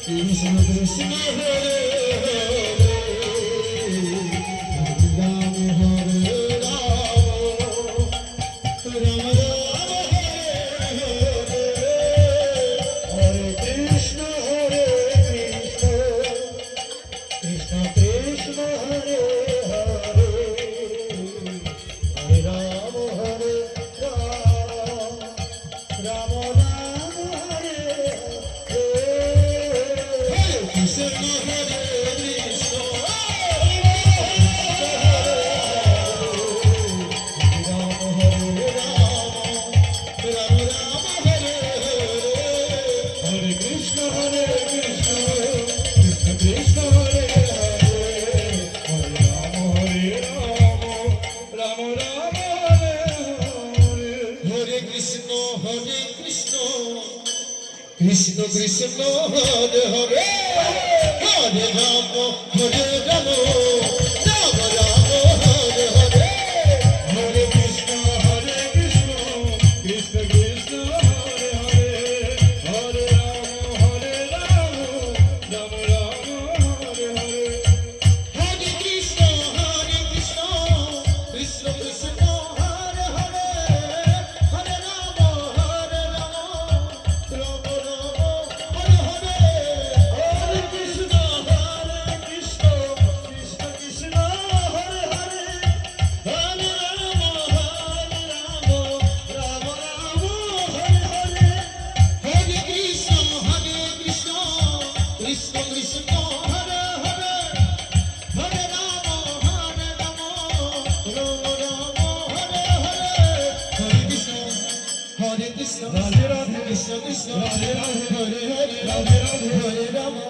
Krishna Krishna Hare Hare Ram Hare Ram Ram Ram Hare Hare Hare Krishna Krishna Krishna Hare Hare Hare Ram Hare Ram Ram Ram Krishna Hare Krishna Ram Hare Ram Ram Ram Hare Hare Hare Krishna Krishna Krishna Hare Hare Hare Ram Hare Ram Ram Ram Hare Hare Hare Krishna Krishna Krishna Hare Hare Hare Rama Hare Rama Rama Rama Hare Hare Hare Krishna Krishna Krishna Hare Hare Hare Rama Hare Rama Rama Rama Hare Hare Hare Krishna Krishna Krishna Hare Hare Hare Rama Hare Rama Rama Rama Hare Hare Hare Krishna Krishna Krishna Hare Hare Hare Rama Hare Rama Rama Rama Hare Hare Hare Krishna Krishna Krishna Hare Hare Hare Rama Hare Rama Rama Rama Hare Hare Hare Krishna Radhe Radhe Krishna Krishna Radhe Radhe Hare Hare Radhe Radhe Hare Rama